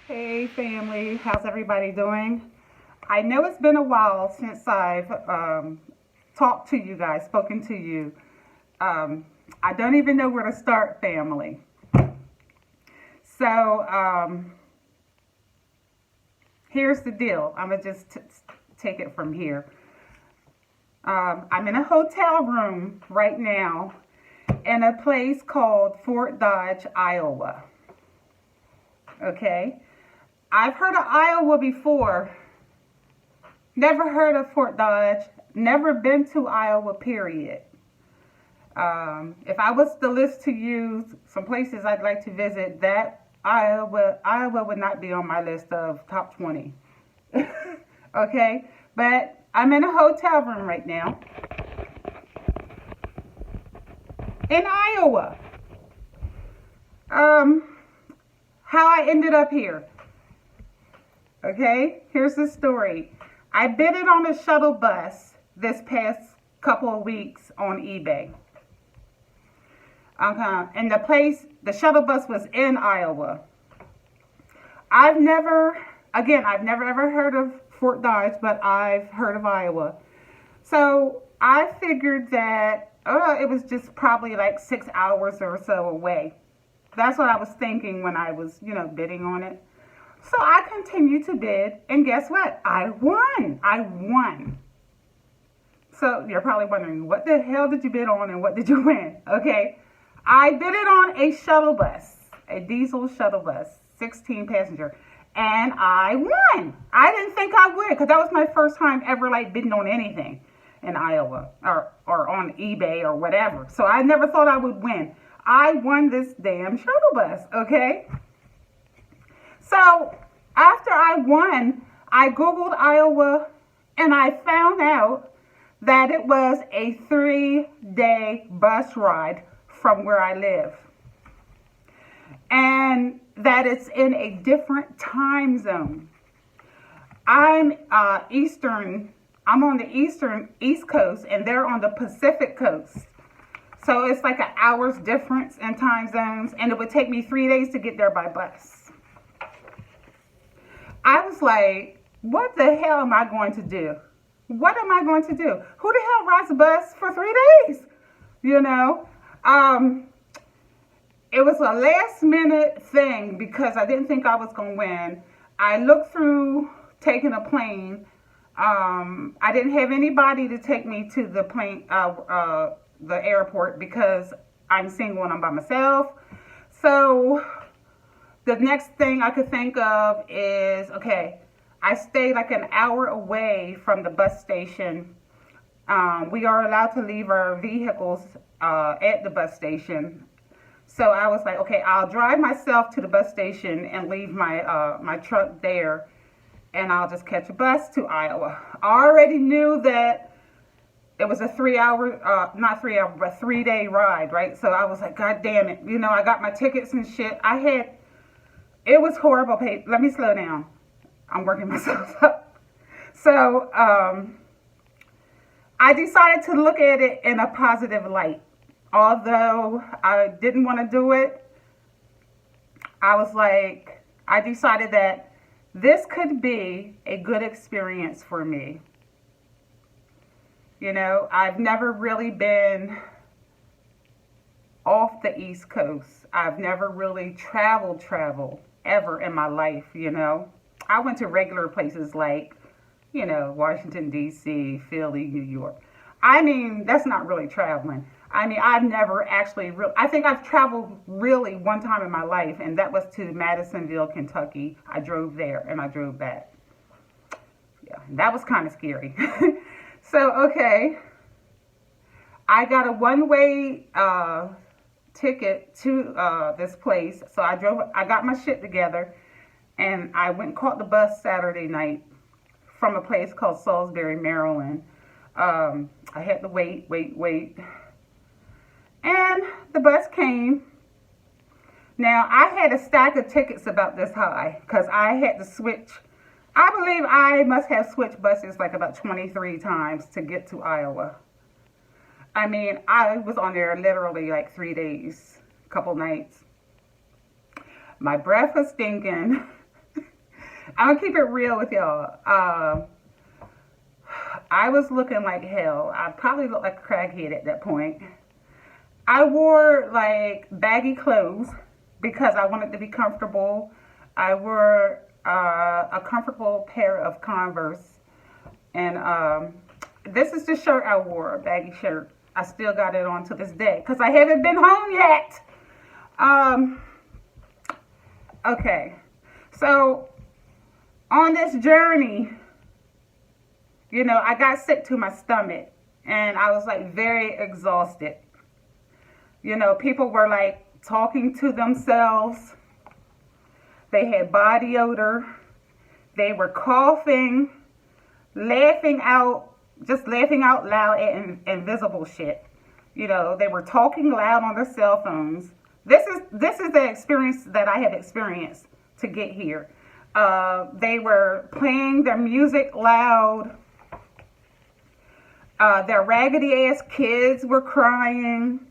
Hey family, how's everybody doing? I know it's been a while since I've talked to you guys, spoken to you. Um, I don't even know where to start, family. So here's the deal. I'm gonna just take it from here. I'm in a hotel room right now in a place called Fort Dodge, Iowa. Okay, I've heard of Iowa before. Never heard of Fort Dodge. Never been to Iowa, period. If I was to list to you some places I'd like to visit, that Iowa would not be on my list of top 20. Okay? But I'm in a hotel room right now in Iowa. Um, how I ended up here. Okay? Here's the story. I bid it on a shuttle bus this past couple of weeks on eBay. And the shuttle bus was in Iowa. I've never ever heard of Fort Dodge, but I've heard of Iowa. So I figured that it was just probably like 6 hours or so away. That's what I was thinking when I was, bidding on it. So I continued to bid, and guess what? I won. I won. So you're probably wondering, what the hell did you bid on and what did you win? Okay. I bid it on a shuttle bus, a diesel shuttle bus, 16 passenger, and I won. I didn't think I would because that was my first time ever like bidding on anything in Iowa or on eBay or whatever. So I never thought I would win. I won this damn shuttle bus, okay? So after I won, I Googled Iowa and I found out that it was a 3-day bus ride from where I live. And that it's in a different time zone. I'm on the East Coast and they're on the Pacific Coast. So it's like an hour's difference in time zones and it would take me 3 days to get there by bus. I was like, what the hell am I going to do? What am I going to do? Who the hell rides a bus for 3 days? You know? It was a last minute thing because I didn't think I was going to win. I looked through taking a plane. I didn't have anybody to take me to the airport because I'm single and I'm by myself. So the next thing I could think of is, okay, I stayed like an hour away from the bus station. We are allowed to leave our vehicles at the bus station. So I was like, okay, I'll drive myself to the bus station and leave my truck there, and I'll just catch a bus to Iowa. I already knew that it was a 3-day ride, right? So I was like, God damn it. I got my tickets and shit. It was horrible. Let me slow down. I'm working myself up. So I decided to look at it in a positive light. Although I didn't want to do it, I decided that this could be a good experience for me. I've never really been off the East Coast. I've never really traveled ever in my life, I went to regular places like, Washington, D.C., Philly, New York. I mean, that's not really traveling. I mean, I've never actually I think I've traveled really one time in my life, and that was to Madisonville, Kentucky. I drove there and I drove back. Yeah, that was kind of scary. So, okay. I got a one-way ticket to this place. So I got my shit together, and I went and caught the bus Saturday night from a place called Salisbury, Maryland. I had to wait. And the bus came. Now, I had a stack of tickets about this high because I had to switch. I believe I must have switched buses like about 23 times to get to Iowa. I mean, I was on there literally like 3 days, a couple nights. My breath was stinking. I'm gonna keep it real with y'all. I was looking like hell. I probably looked like a crackhead at that point. I wore like baggy clothes because I wanted to be comfortable. I wore a comfortable pair of Converse, and this is the shirt I wore, a baggy shirt. I still got it on to this day because I haven't been home yet. Um, okay, so on this journey, I got sick to my stomach and I was like very exhausted. People were like talking to themselves. They had body odor. They were coughing, just laughing out loud at invisible shit. They were talking loud on their cell phones. This is the experience that I have experienced to get here. They were playing their music loud. Their raggedy ass kids were crying.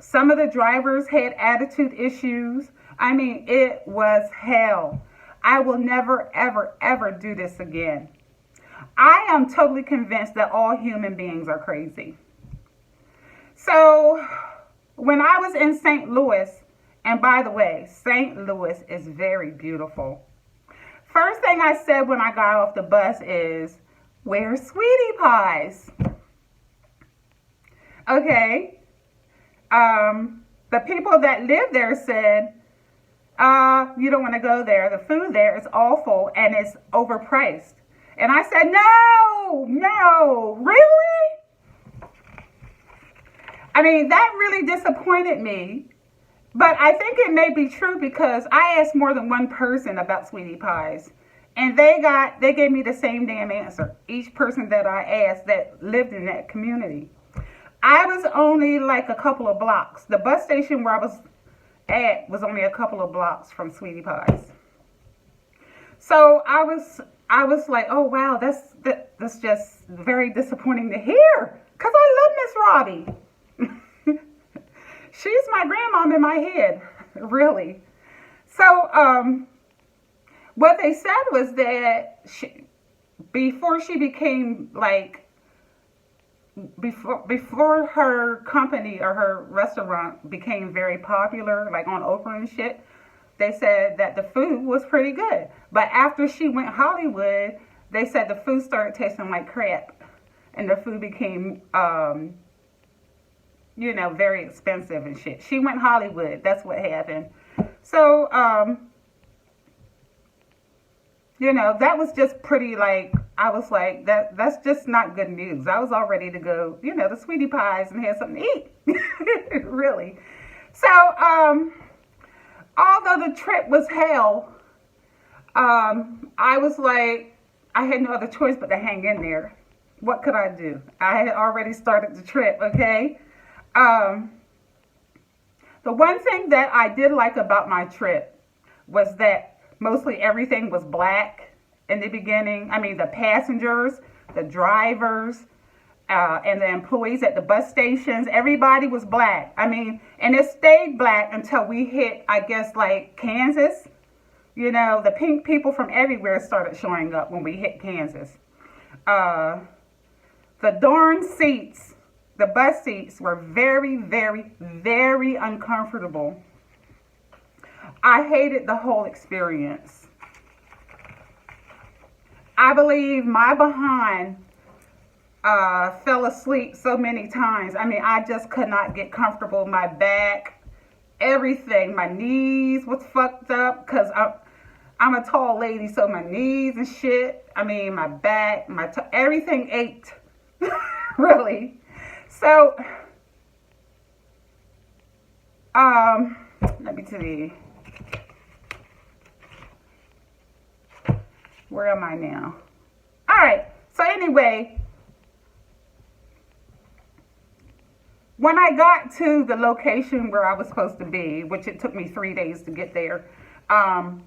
Some of the drivers had attitude issues. I mean, it was hell. I will never, ever, ever do this again. I am totally convinced that all human beings are crazy. So, when I was in St. Louis, and by the way, St. Louis is very beautiful. First thing I said when I got off the bus is, "Where's Sweetie Pies?" Okay. The people that live there said, you don't want to go there. The food there is awful and it's overpriced. And I said, no, really? I mean, that really disappointed me. But I think it may be true because I asked more than one person about Sweetie Pies. And they gave me the same damn answer. Each person that I asked that lived in that community. I was only like a couple of blocks. The bus station where I was at was only a couple of blocks from Sweetie Pies. So I was like, oh wow, that's just very disappointing to hear. Cause I love Miss Robbie. She's my grandmom in my head, really. So what they said was that before she became like, before her company or her restaurant became very popular, like on Oprah and shit, they said that the food was pretty good. But after she went Hollywood, they said the food started tasting like crap. And the food became, very expensive and shit. She went Hollywood. That's what happened. So, that was just pretty like, I was like, that's just not good news. I was all ready to go, to Sweetie Pies and have something to eat. Really. So, although the trip was hell, I was like, I had no other choice but to hang in there. What could I do? I had already started the trip, okay? The one thing that I did like about my trip was that mostly everything was black in the beginning. I mean, the passengers, the drivers, and the employees at the bus stations, everybody was black. I mean, and it stayed black until we hit, I guess, like Kansas. The pink people from everywhere started showing up when we hit Kansas. The darn seats, the bus seats were very, very, very uncomfortable. I hated the whole experience. I believe my behind fell asleep so many times. I mean, I just could not get comfortable. My back, everything. My knees was fucked up because I'm a tall lady, so my knees and shit. I mean, my back, everything ached. Really. So, let me see. Where am I now? All right. So anyway, when I got to the location where I was supposed to be, which it took me 3 days to get there, I'm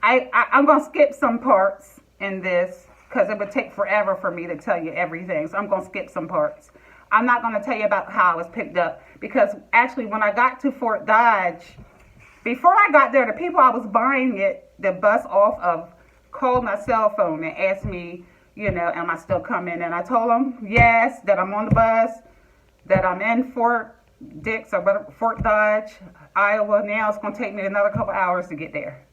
going to skip some parts in this because it would take forever for me to tell you everything. So I'm going to skip some parts. I'm not going to tell you about how I was picked up because actually when I got to Fort Dodge, Before I got there, the people I was buying the bus off of called my cell phone and asked me, am I still coming? And I told them, yes, that I'm on the bus, that I'm in Fort Dix or whatever, Fort Dodge, Iowa. Now it's going to take me another couple hours to get there.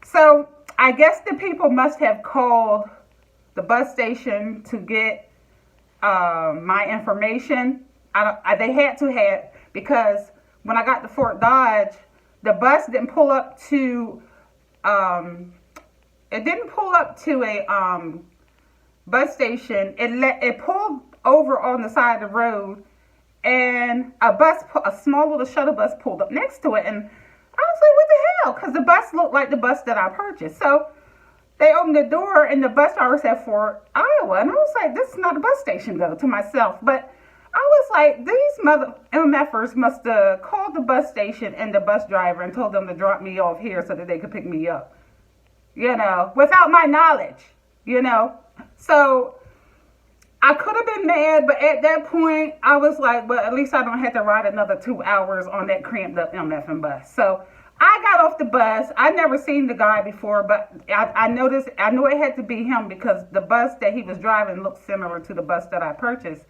So I guess the people must have called the bus station to get my information. They had to have, because when I got to Fort Dodge, the bus didn't pull up to a bus station. It pulled over on the side of the road, and a small little shuttle bus pulled up next to it, and I was like, what the hell? Because the bus looked like the bus that I purchased. So they opened the door, and the bus driver said Fort Iowa, and I was like, this is not a bus station, though, to myself. But I was like, these mother MFers must have called the bus station and the bus driver and told them to drop me off here so that they could pick me up, without my knowledge, So I could have been mad, but at that point, I was like, well, at least I don't have to ride another 2 hours on that cramped up MFing bus. So I got off the bus. I never seen the guy before, but I noticed, I knew it had to be him because the bus that he was driving looked similar to the bus that I purchased.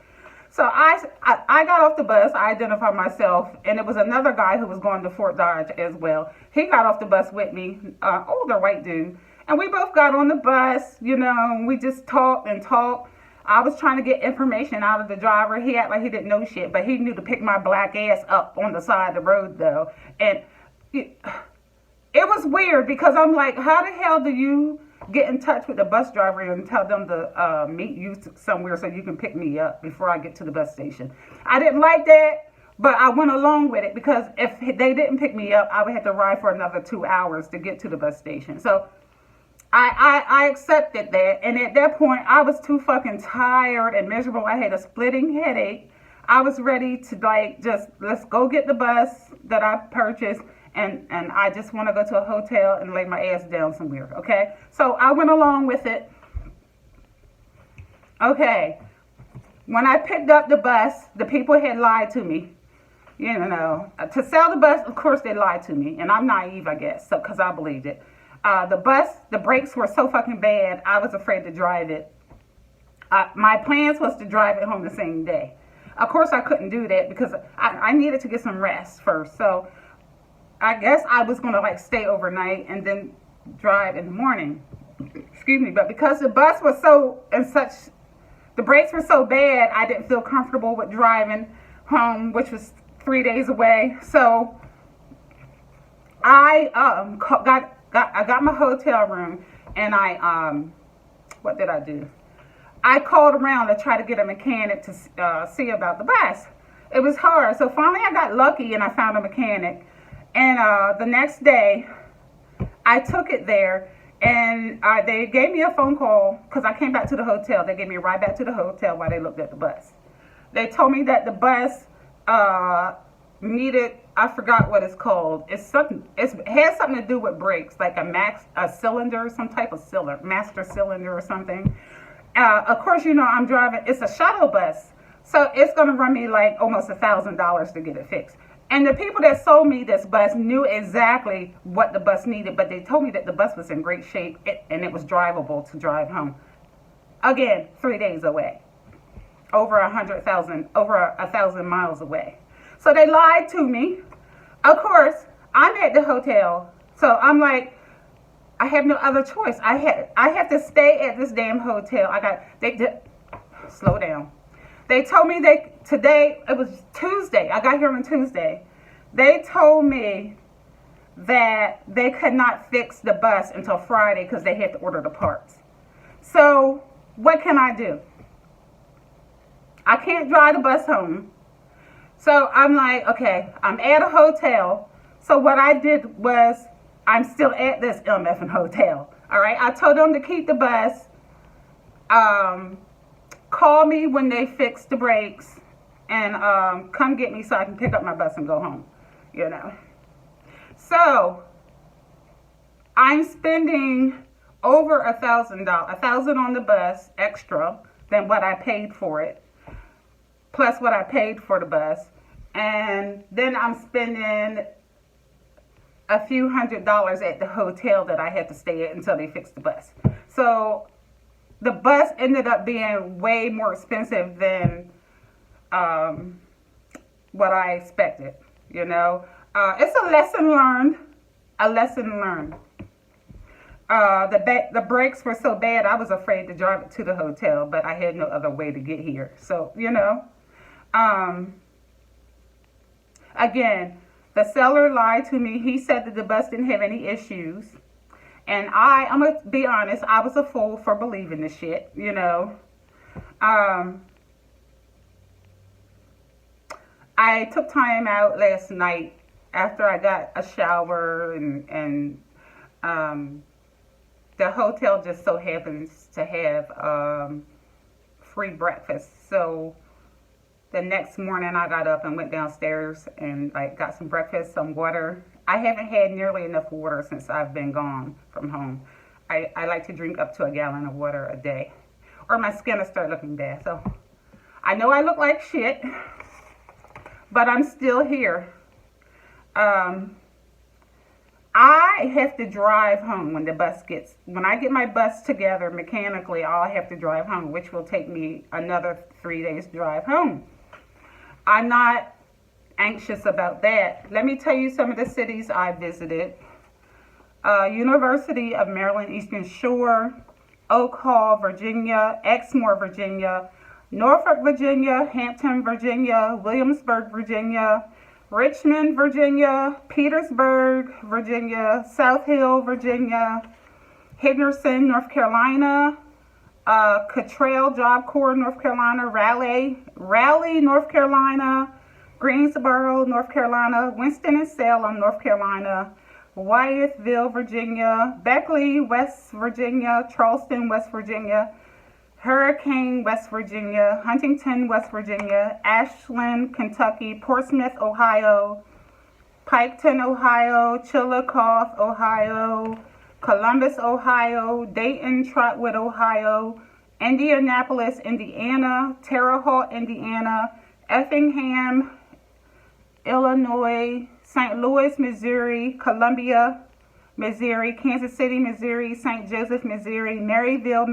So I got off the bus, I identified myself, and it was another guy who was going to Fort Dodge as well. He got off the bus with me, older white dude, and we both got on the bus, we just talked and talked. I was trying to get information out of the driver. He acted like he didn't know shit, but he knew to pick my black ass up on the side of the road, though. And it was weird because I'm like, how the hell do you get in touch with the bus driver and tell them to meet you somewhere so you can pick me up before I get to the bus station? I didn't like that, but I went along with it because if they didn't pick me up, I would have to ride for another 2 hours to get to the bus station. So I accepted that, and at that point, I was too fucking tired and miserable. I had a splitting headache. I was ready to let's go get the bus that I purchased, and I just want to go to a hotel and lay my ass down somewhere, okay? So I went along with it. Okay, when I picked up the bus, the people had lied to me. To sell the bus, of course they lied to me, and I'm naive, I guess, because I believed it. The brakes were so fucking bad, I was afraid to drive it. My plans was to drive it home the same day. Of course, I couldn't do that because I needed to get some rest first. So I guess I was going to stay overnight and then drive in the morning. Excuse me. But because the bus was the brakes were so bad, I didn't feel comfortable with driving home, which was 3 days away. So I got my hotel room, and what did I do? I called around to try to get a mechanic to see about the bus. It was hard. So finally I got lucky and I found a mechanic. And the next day I took it there, and they gave me a phone call because I came back to the hotel. They gave me a ride back to the hotel while they looked at the bus. They told me that the bus needed, I forgot what it's called. It has something to do with brakes, like a cylinder, some type of cylinder, master cylinder or something. Of course, I'm driving, it's a shuttle bus. So it's going to run me almost $1,000 to get it fixed. And the people that sold me this bus knew exactly what the bus needed, but they told me that the bus was in great shape and it was drivable to drive home. Again, 3 days away. Over 1,000 miles away. So they lied to me. Of course, I'm at the hotel. So I'm like, I have no other choice. I have to stay at this damn hotel. Slow down. They told me today, it was Tuesday. I got here on Tuesday. They told me that they could not fix the bus until Friday because they had to order the parts. So what can I do? I can't drive the bus home. So I'm like, okay, I'm at a hotel. So what I did was, I'm still at this MFing hotel. All right, I told them to keep the bus. Call me when they fix the brakes, and come get me so I can pick up my bus and go home. So I'm spending over $1,000 on the bus extra than what I paid for it, plus what I paid for the bus, and then I'm spending a few $100s at the hotel that I had to stay at until they fixed the bus. So the bus ended up being way more expensive than what I expected, you know. It's a lesson learned. A lesson learned. The brakes were so bad, I was afraid to drive it to the hotel, but I had no other way to get here. So, you know, again, the seller lied to me. He said that the bus didn't have any issues. And I'm going to be honest, I was a fool for believing this shit, you know. I took time out last night after I got a shower and the hotel just so happens to have free breakfast. So the next morning I got up and went downstairs and like got some breakfast, some water. I haven't had nearly enough water since I've been gone from home. I like to drink up to a gallon of water a day, or my skin will start looking bad. So I know I look like shit, but I'm still here. I have to drive home when I get my bus together mechanically, I'll have to drive home, which will take me another 3 days drive home. I'm not anxious about that. Let me tell you some of the cities I visited. University of Maryland Eastern Shore, Oak Hall, Virginia, Exmoor, Virginia, Norfolk, Virginia, Hampton, Virginia, Williamsburg, Virginia, Richmond, Virginia, Petersburg, Virginia, South Hill, Virginia, Henderson, North Carolina, Cottrell Job Corps, North Carolina, Raleigh, North Carolina, Greensboro, North Carolina, Winston-Salem, North Carolina, Wyethville, Virginia, Beckley, West Virginia, Charleston, West Virginia, Hurricane, West Virginia, Huntington, West Virginia, Ashland, Kentucky, Portsmouth, Ohio, Piketon, Ohio, Chillicothe, Ohio, Columbus, Ohio, Dayton, Trotwood, Ohio, Indianapolis, Indiana, Terre Haute, Indiana, Effingham, Illinois, St. Louis, Missouri, Columbia, Missouri, Kansas City, Missouri, St. Joseph, Missouri, Maryville,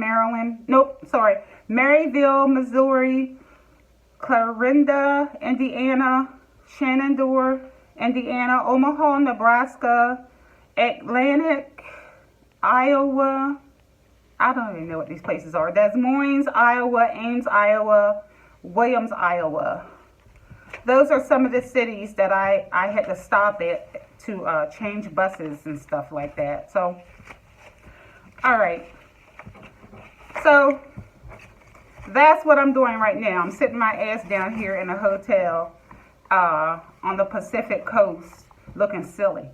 Missouri, Clarinda, Indiana, Shenandoah, Indiana, Omaha, Nebraska, Atlantic, Iowa. I don't even know what these places are. Des Moines, Iowa, Ames, Iowa, Williams, Iowa. Those are some of the cities that I had to stop at to change buses and stuff like that. So, all right. So, that's what I'm doing right now. I'm sitting my ass down here in a hotel on the Pacific Coast looking silly.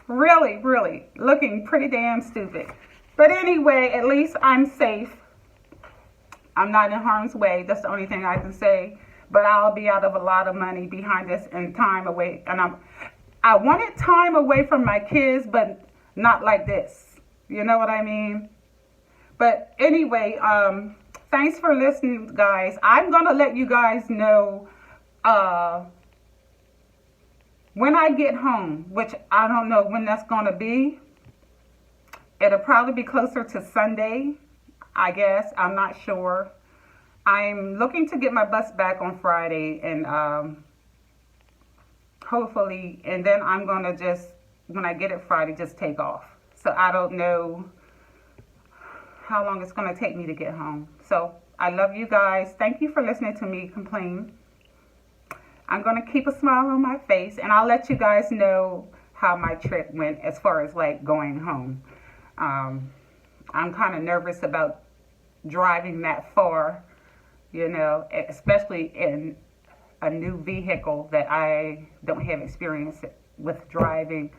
Really looking pretty damn stupid. But anyway, at least I'm safe. I'm not in harm's way. That's the only thing I can say. But I'll be out of a lot of money behind this and time away. And I wanted time away from my kids, but not like this. You know what I mean? But anyway, thanks for listening, guys. I'm going to let you guys know when I get home, which I don't know when that's going to be. It'll probably be closer to Sunday, I guess. I'm not sure. I'm looking to get my bus back on Friday and hopefully, and then I'm going to just, when I get it Friday, just take off. So I don't know how long it's going to take me to get home. So I love you guys. Thank you for listening to me complain. I'm going to keep a smile on my face, and I'll let you guys know how my trip went as far as like going home. I'm kind of nervous about driving that far, you know, especially in a new vehicle that I don't have experience with driving.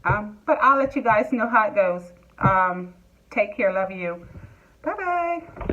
But I'll let you guys know how it goes. Take care. Love you. Bye-bye.